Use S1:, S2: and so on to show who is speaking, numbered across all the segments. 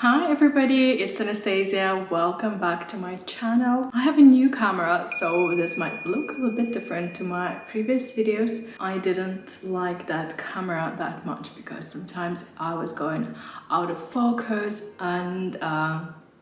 S1: Hi everybody, it's Anastasia. Welcome back to my channel. I have a new camera, so this might look a little bit different to my previous videos. I didn't like that camera that much because sometimes I was going out of focus and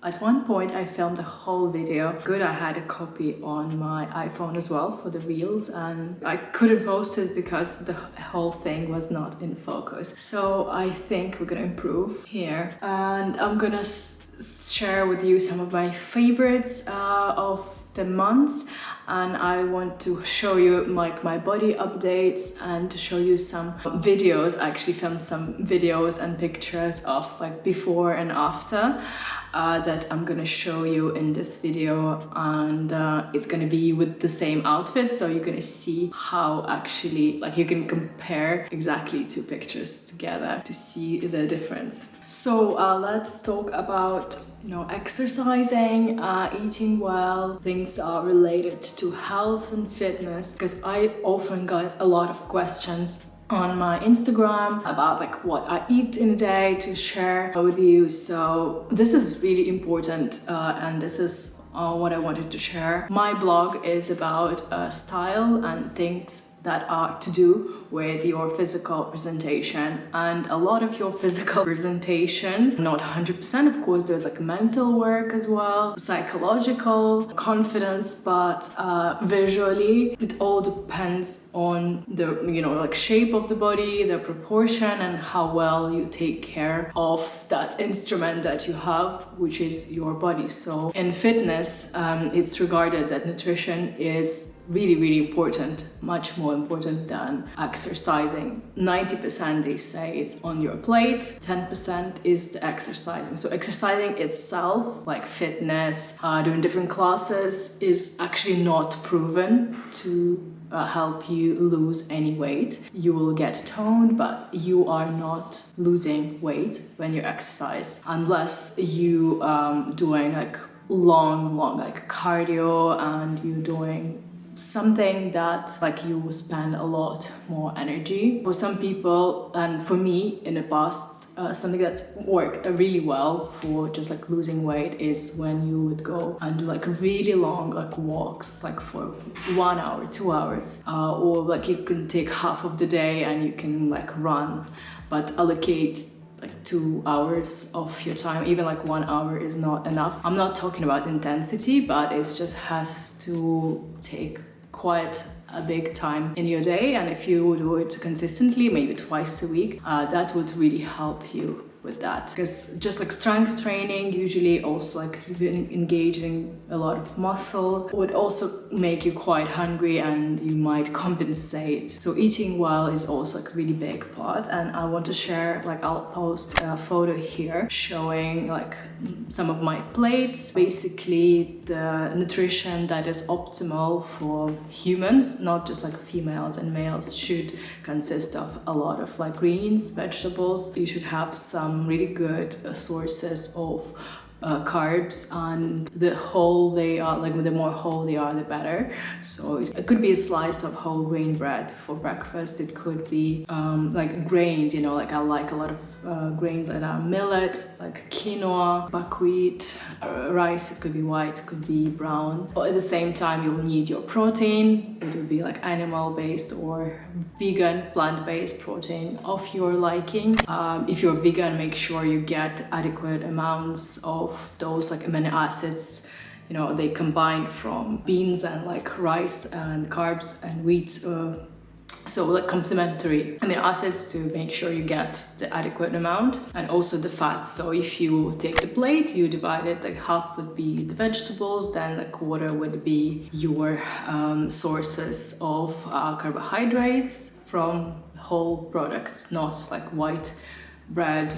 S1: at one point I filmed the whole video. Good, I had a copy on my iPhone as well for the reels and I couldn't post it because the whole thing was not in focus. So I think we're gonna improve here and I'm gonna share with you some of my favorites of the months, and I want to show you like my body updates and to show you some videos. I actually filmed some videos and pictures of like before and after that I'm gonna show you in this video, and it's gonna be with the same outfit, so you're gonna see how actually like you can compare exactly two pictures together to see the difference. So let's talk about exercising, eating well, things are related to health and fitness, because I often got a lot of questions on my Instagram about like what I eat in a day to share with you. So this is really important and this is what I wanted to share. My blog is about style and things that are to do with your physical presentation, and a lot of your physical presentation, not 100%, of course, there's like mental work as well, psychological, confidence, but visually it all depends on the like shape of the body, the proportion, and how well you take care of that instrument that you have, which is your body. So in fitness, it's regarded that nutrition is really important, much more important than exercising. 90% they say it's on your plate, 10% is the exercising. So exercising itself, like fitness, doing different classes, is actually not proven to help you lose any weight. You will get toned, but you are not losing weight when you exercise, unless you doing like long like cardio and you doing something that like you spend a lot more energy. For some people, and for me in the past, something that worked really well for just like losing weight is when you would go and do like really long like walks, like for 1 hour, 2 hours, or like you can take half of the day and you can like run, but allocate like 2 hours of your time. Even like 1 hour is not enough. I'm not talking about intensity, but it just has to take quite a big time in your day, and if you do it consistently, maybe twice a week, that would really help you with that. Because just like strength training, usually also like you've been engaging a lot of muscle, would also make you quite hungry and you might compensate. So eating well is also like a really big part, and I want to share, like I'll post a photo here showing like some of my plates. Basically the nutrition that is optimal for humans, not just like females and males, should consist of a lot of like greens, vegetables. You should have some really good sources of carbs, and the whole they are, like the more whole they are, the better. So it could be a slice of whole grain bread for breakfast. It could be like grains, like I like a lot of grains that are millet, like quinoa, buckwheat, rice. It could be white, it could be brown. But at the same time, you will need your protein. It will be like animal-based or vegan, plant-based protein of your liking. If you're vegan, make sure you get adequate amounts of those like amino acids. They combine from beans and like rice and carbs and wheat. So like complementary amino acids to make sure you get the adequate amount, and also the fats. So if you take the plate, you divide it, like half would be the vegetables, then a quarter would be your sources of carbohydrates from whole products, not like white bread,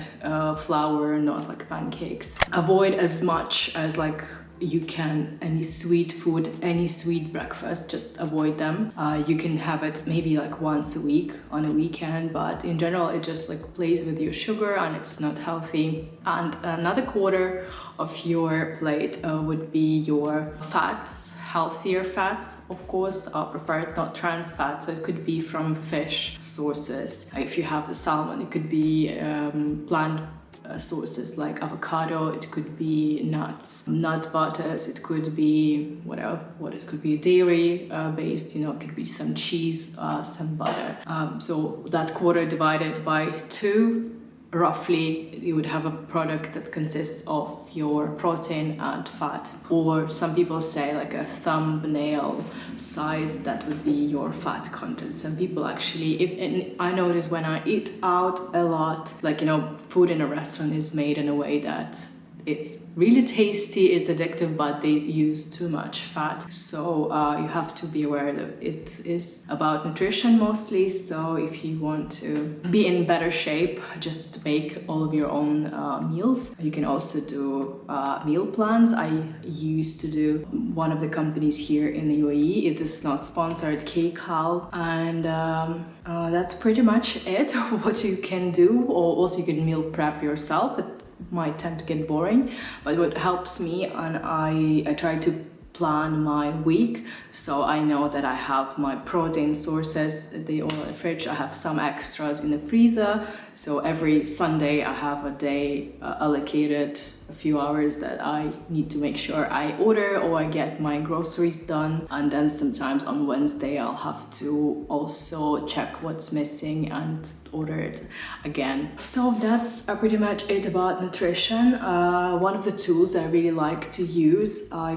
S1: flour, not like pancakes. Avoid as much as like you can any sweet food, any sweet breakfast, just avoid them. You can have it maybe like once a week on a weekend, but in general it just like plays with your sugar and it's not healthy. And another quarter of your plate would be your fats, healthier fats, of course, preferred not trans fat. So it could be from fish sources. If you have the salmon, it could be plant sources like avocado, it could be nuts, nut butters, it could be what it could be dairy based, you know, it could be some cheese, some butter. So that quarter divided by 2, roughly you would have a product that consists of your protein and fat, or some people say like a thumbnail size, that would be your fat content. Some people actually, and I notice when I eat out a lot, like, you know, food in a restaurant is made in a way that it's really tasty, it's addictive, but they use too much fat. So you have to be aware that it is about nutrition mostly. So if you want to be in better shape, just make all of your own meals. You can also do meal plans. I used to do one of the companies here in the UAE. It is not sponsored, KCAL, and that's pretty much it. What you can do, or also you can meal prep yourself. It might tend to get boring, but what helps me, and I try to plan my week, so I know that I have my protein sources, they all in the fridge. I have some extras in the freezer, so every Sunday I have a day allocated, a few hours that I need to make sure I order or I get my groceries done. And then sometimes on Wednesday I'll have to also check what's missing and order it again. So that's pretty much it about nutrition. One of the tools I really like to use, I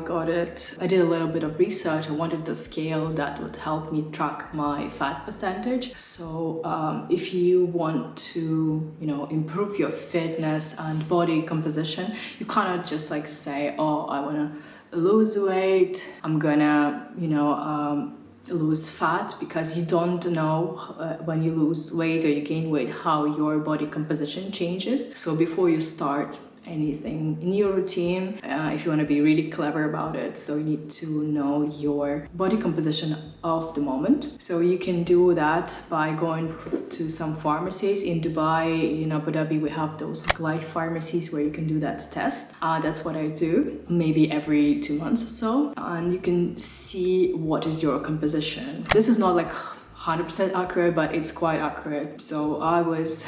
S1: did a little bit of research. I wanted the scale that would help me track my fat percentage. So if you want to, you know, improve your fitness and body composition, you cannot just like say, oh, I want to lose weight, I'm gonna, you know, lose fat, because you don't know when you lose weight or you gain weight how your body composition changes. So before you start anything in your routine, if you want to be really clever about it, so you need to know your body composition of the moment. So you can do that by going to some pharmacies in Dubai. In Abu Dhabi we have those life pharmacies where you can do that test. That's what I do, maybe every 2 months or so, and you can see what is your composition. This is not like 100% accurate, but it's quite accurate. So I was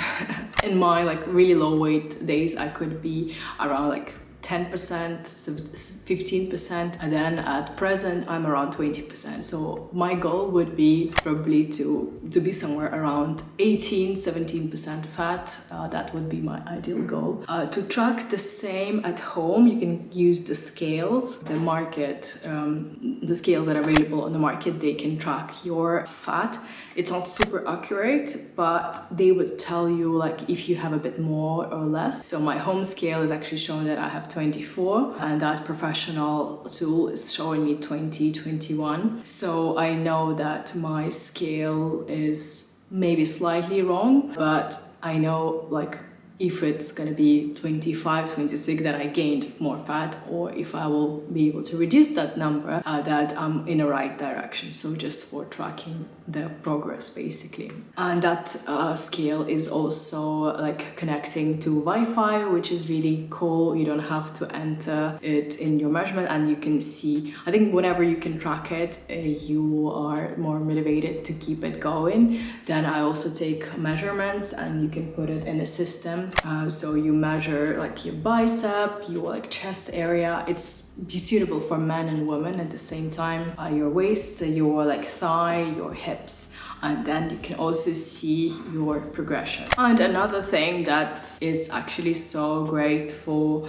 S1: in my like really low weight days, I could be around like 10%, 15%, and then at present I'm around 20%. So my goal would be probably to be somewhere around 18-17% fat. That would be my ideal goal. To track the same at home, you can use the scales. The market, the scales that are available on the market, they can track your fat. It's not super accurate, but they would tell you like if you have a bit more or less. So my home scale is actually showing that I have 24, and that professional tool is showing me 20, 21. So I know that my scale is maybe slightly wrong, but I know like if it's going to be 25, 26 that I gained more fat, or if I will be able to reduce that number, that I'm in the right direction. So just for tracking the progress basically. And that scale is also like connecting to Wi-Fi, which is really cool. You don't have to enter it in your measurement, and you can see, I think whenever you can track it, you are more motivated to keep it going. Then I also take measurements, and you can put it in a system. So you measure like your bicep, your like chest area. It's suitable for men and women at the same time. Your waist, your like thigh, your hips, and then you can also see your progression. And another thing that is actually so great for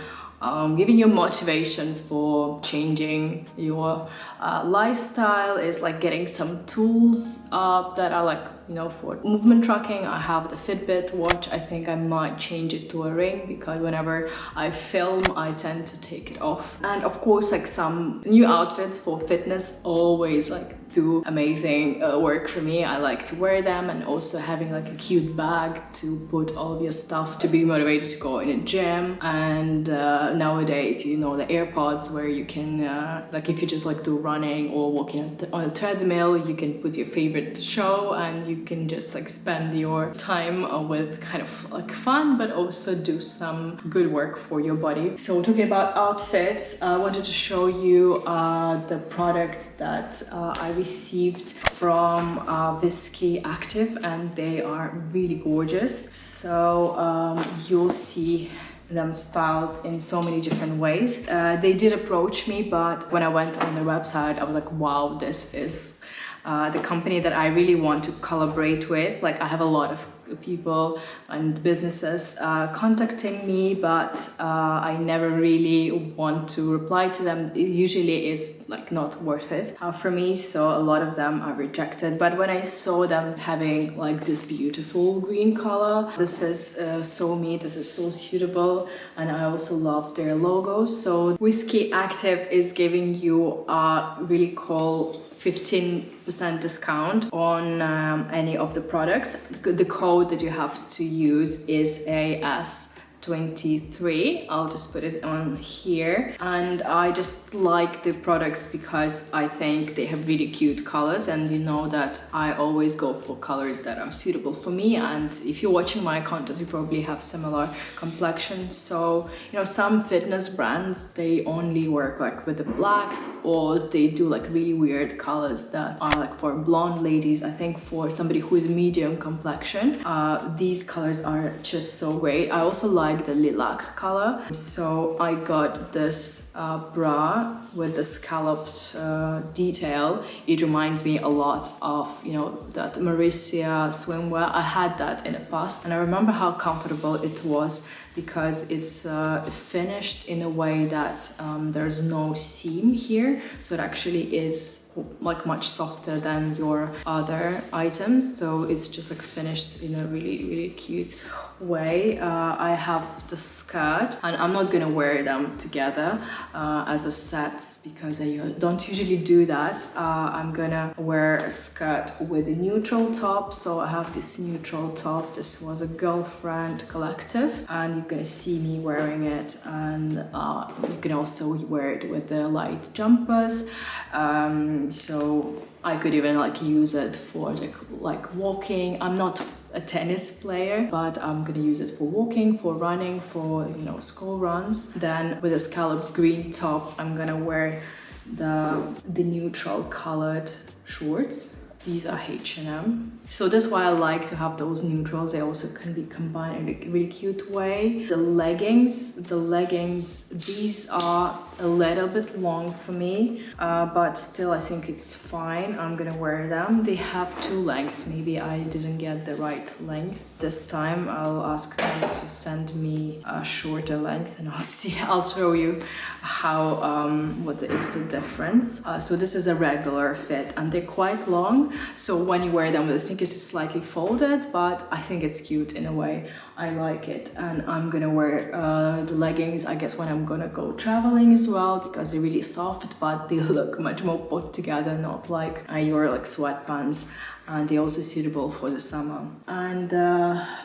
S1: giving you motivation for changing your lifestyle is like getting some tools that are like, you know, for movement tracking. I have the Fitbit watch. I think I might change it to a ring, because whenever I film I tend to take it off. And of course like some new outfits for fitness always like do amazing work for me. I like to wear them, and also having like a cute bag to put all of your stuff to be motivated to go in a gym. And nowadays, you know, the AirPods where you can like if you just like do running or walking on a treadmill, you can put your favorite show and you can just like spend your time with kind of like fun, but also do some good work for your body. So talking about outfits, I wanted to show you the products that I received from Wiskii Active, and they are really gorgeous. So you'll see them styled in so many different ways. They did approach me, but when I went on their website, I was like, wow, this is the company that I really want to collaborate with. Like, I have a lot of people and businesses contacting me, but I never really want to reply to them. It usually is like not worth it for me, so a lot of them are rejected. But when I saw them having like this beautiful green color, this is so me, this is so suitable, and I also love their logo. So Wiskii Active is giving you a really cool 15% discount on any of the products. The code that you have to use is AS23. I'll just put it on here. And I just like the products because I think they have really cute colors, and you know that I always go for colors that are suitable for me. And if you're watching my content, you probably have similar complexion. So, you know, some fitness brands, they only work like with the blacks, or they do like really weird colors that are like for blonde ladies. I think for somebody who is medium complexion, these colors are just so great. I also like the lilac color. So I got this bra with the scalloped detail. It reminds me a lot of, you know, that Anastasia swimwear. I had that in the past, and I remember how comfortable it was because it's finished in a way that there's no seam here, so it actually is like much softer than your other items. So it's just like finished in a really cute way. I have the skirt, and I'm not gonna wear them together as a set because I don't usually do that. I'm gonna wear a skirt with a neutral top. So I have this neutral top. This was a girlfriend collective, and you're gonna see me wearing it, and you can also wear it with the light jumpers. So I could even like use it for like walking. I'm not a tennis player, but I'm gonna use it for walking, for running, for, you know, school runs. Then with a scallop green top, I'm gonna wear the neutral colored shorts. These are H&M. So that's why I like to have those neutrals. They also can be combined in a really cute way. The leggings, these are a little bit long for me, but still I think it's fine. I'm gonna wear them. They have two lengths. Maybe I didn't get the right length this time. I'll ask them to send me a shorter length, and I'll show you how what is the difference. So this is a regular fit, and they're quite long. So when you wear them with the sneakers, it's slightly folded, but I think it's cute in a way. I like it, and I'm gonna wear the leggings, I guess, when I'm gonna go traveling as well, because they're really soft, but they look much more put together, not like your like sweatpants. And they're also suitable for the summer. And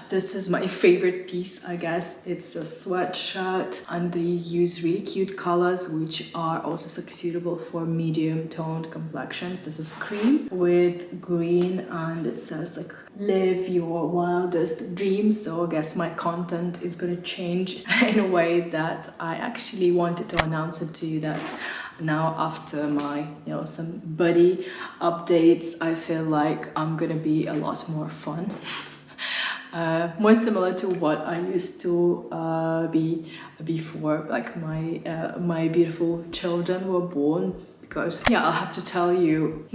S1: this is my favorite piece, I guess. It's a sweatshirt, and they use really cute colors, which are also suitable for medium toned complexions. This is cream with green, and it says like live your wildest dreams. So I guess my content is going to change in a way that I actually wanted to announce it to you, that now after my, you know, some body updates, I feel like I'm gonna be a lot more fun. More similar to what I used to be before, like my beautiful children were born. Because, yeah, I have to tell you,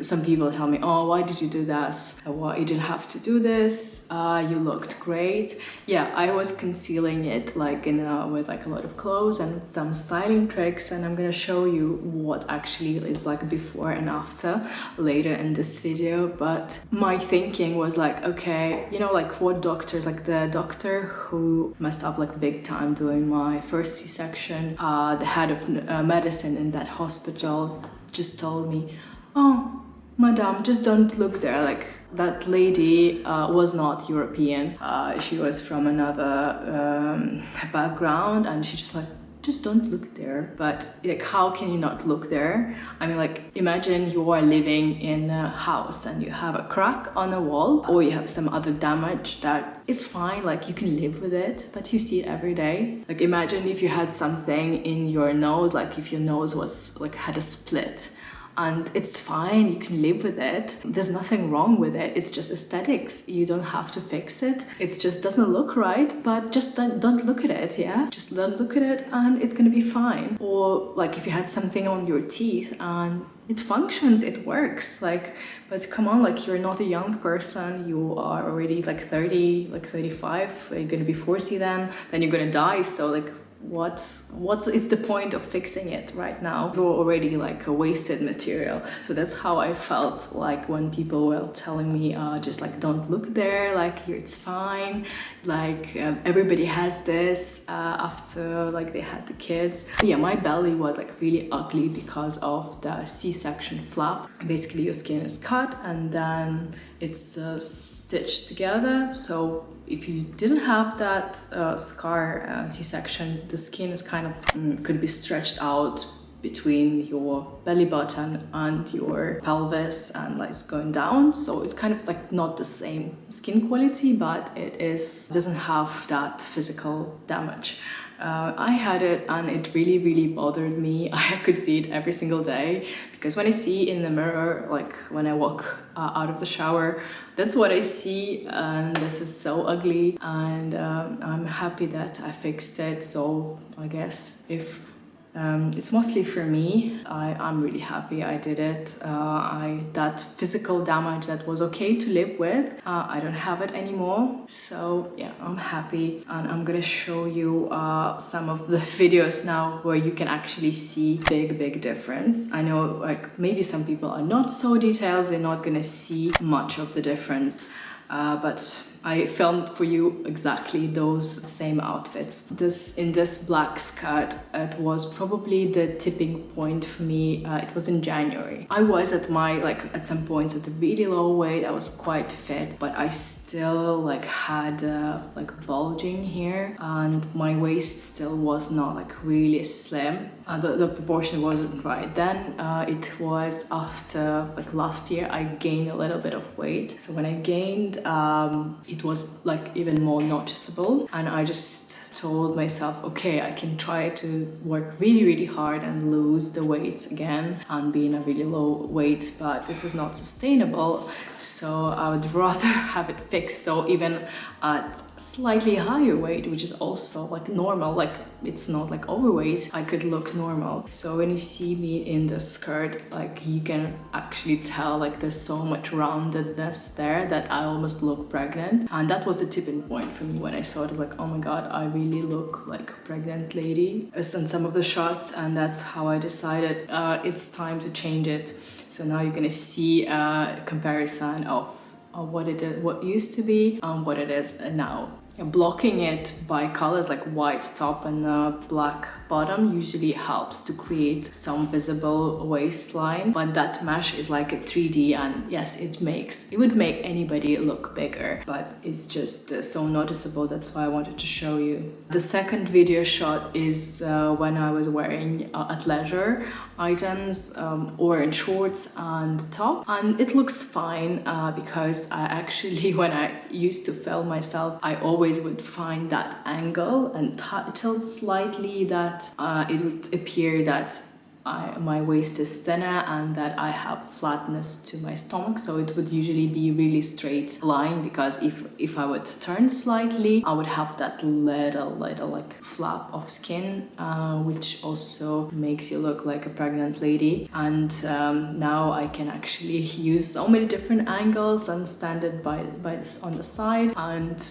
S1: some people tell me, oh, why did you do this? Well, you didn't have to do this. You looked great. Yeah, I was concealing it like with like a lot of clothes and some styling tricks, and I'm gonna show you what actually is like before and after later in this video. But my thinking was like, okay, you know, like what doctors, like the doctor who messed up like big time doing my first C-section, the head of medicine in that hospital just told me, oh, madam, just don't look there. Like, that lady was not European. She was from another background, and she just like, just don't look there. But like, how can you not look there? I mean, like, imagine you are living in a house and you have a crack on a wall, or you have some other damage that is fine, like you can live with it, but you see it every day. Like, imagine if you had something in your nose, like if your nose was like had a split. and it's fine, you can live with it. There's nothing wrong with it. It's just aesthetics. You don't have to fix it. It just doesn't look right, but just don't look at it, yeah? Just don't look at it and it's gonna be fine. Or like if you had something on your teeth and it functions, it works, like, but come on, like, you're not a young person, you are already like 30, like 35, you're gonna be 40 then you're gonna die, so like what is the point of fixing it right now? You're already like a wasted material. So that's how I felt like when people were telling me just like don't look there, like it's fine, like everybody has this after like they had the kids. Yeah, my belly was like really ugly because of the C-section flap. Basically your skin is cut and then it's stitched together. So if you didn't have that scar C-section, the skin is kind of could be stretched out between your belly button and your pelvis and like it's going down. So it's kind of like not the same skin quality, but it doesn't have that physical damage. I had it and it really bothered me. I could see it every single day because when I see in the mirror, like when I walk out of the shower, that's what I see, and this is so ugly, and I'm happy that I fixed it. So I guess if it's mostly for me, I'm really happy I did it. That physical damage that was okay to live with, I don't have it anymore. So yeah, I'm happy, and I'm gonna show you some of the videos now where you can actually see big difference. I know like maybe some people are not so detailed, they're not gonna see much of the difference, but I filmed for you exactly those same outfits. In this black skirt, it was probably the tipping point for me. It was in January. I was at some points at a really low weight. I was quite fit, but I still like had like bulging here, and my waist still was not like really slim. The proportion wasn't right. Then it was after like last year I gained a little bit of weight. So when I gained, it was like even more noticeable, and I just told myself, okay, I can try to work really hard and lose the weight again and be in a really low weight, but this is not sustainable. So I would rather have it fixed, so even at slightly higher weight, which is also like normal, like it's not like overweight, I could look normal. So when you see me in the skirt, like you can actually tell like there's so much roundedness there that I almost look pregnant, and that was a tipping point for me when I saw it, like, oh my god, I really look like a pregnant lady in some of the shots, and that's how I decided it's time to change it. So now you're gonna see a comparison of what used to be and what it is now. Blocking it by colors like white top and black bottom usually helps to create some visible waistline, but that mesh is like a 3D, and yes, it would make anybody look bigger, but it's just so noticeable. That's why I wanted to show you. The second video shot is when I was wearing athleisure items or in shorts and top, and it looks fine because I actually, when I used to film myself, I always would find that angle and tilt slightly that it would appear that my waist is thinner and that I have flatness to my stomach, so it would usually be really straight line, because if I would turn slightly, I would have that little like flap of skin, which also makes you look like a pregnant lady. And now I can actually use so many different angles and stand it by this on the side and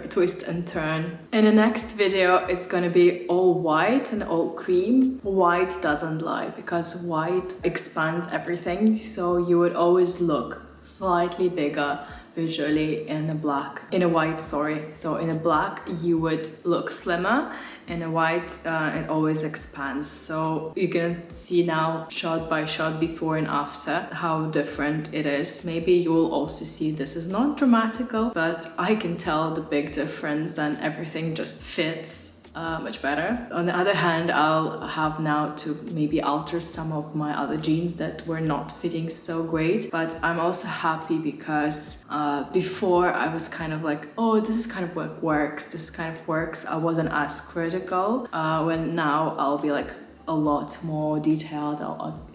S1: twist and turn. In the next video, it's gonna be all white and all cream. White doesn't lie, because white expands everything, so you would always look slightly bigger visually in a white, sorry. So in a black, you would look slimmer. In a white, it always expands. So you can see now shot by shot, before and after, how different it is. Maybe you will also see this is not dramatical, but I can tell the big difference, and everything just fits much better. On the other hand, I'll have now to maybe alter some of my other jeans that were not fitting so great, but I'm also happy because before I was kind of like, oh, this is kind of what works, this kind of works. I wasn't as critical, when now I'll be like a lot more detailed.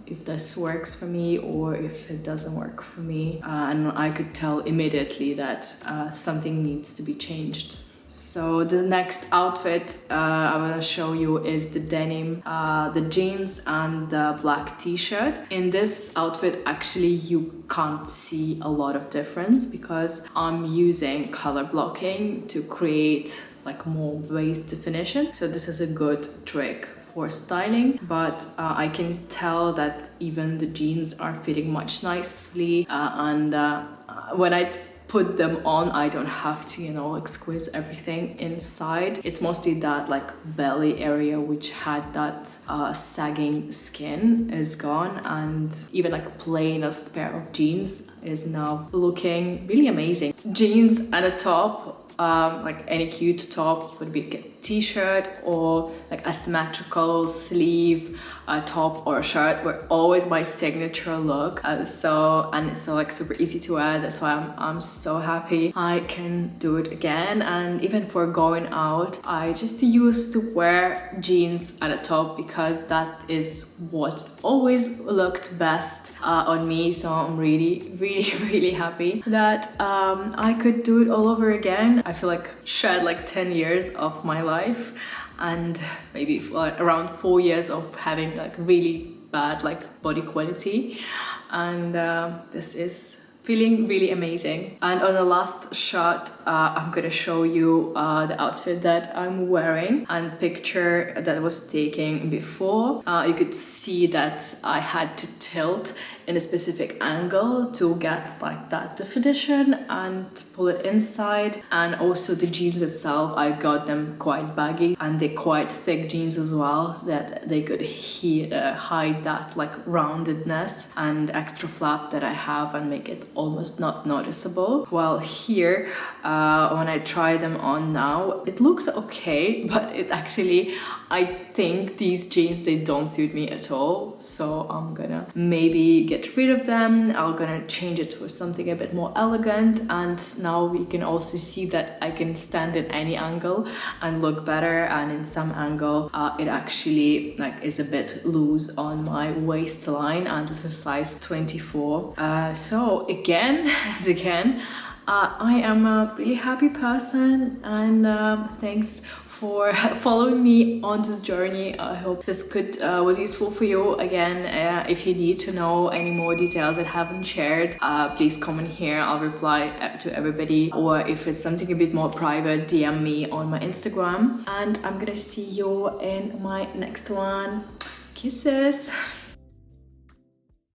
S1: if this works for me or if it doesn't work for me. And I could tell immediately that something needs to be changed. So the next outfit I want to show you is the denim, the jeans and the black t-shirt. In this outfit, actually you can't see a lot of difference because I'm using color blocking to create like more waist definition. So this is a good trick for styling, but I can tell that even the jeans are fitting much nicely, and when I put them on, I don't have to, you know, like squeeze everything inside. It's mostly that like belly area which had that sagging skin is gone, and even like plainest pair of jeans is now looking really amazing. Jeans and a top, like any cute top would be a t-shirt or like a symmetrical sleeve, a top or a shirt were always my signature look. So it's so like super easy to wear. That's why I'm so happy I can do it again. And even for going out, I just used to wear jeans at a top because that is what always looked best on me. So I'm really happy that I could do it all over again. I feel like shed like 10 years of my life and maybe like around 4 years of having like really bad like body quality, and this is feeling really amazing. And on the last shot, I'm gonna show you the outfit that I'm wearing, and picture that I was taking before. You could see that I had to tilt in a specific angle to get like that definition and to pull it inside. And also the jeans itself, I got them quite baggy and they're quite thick jeans as well, that they could hide that like roundedness and extra flap that I have and make it almost not noticeable. While here, when I try them on now, it looks okay, but it actually, I think these jeans, they don't suit me at all. So I'm gonna maybe get rid of them. I'm gonna change it for something a bit more elegant, and now we can also see that I can stand in any angle and look better, and in some angle it actually like is a bit loose on my waistline, and this is size 24. So again and again, I am a really happy person, and thanks for following me on this journey. I hope this was useful for you. Again, if you need to know any more details that I haven't shared, please comment here. I'll reply to everybody, or if it's something a bit more private, DM me on my Instagram. And I'm gonna see you in my next one. Kisses.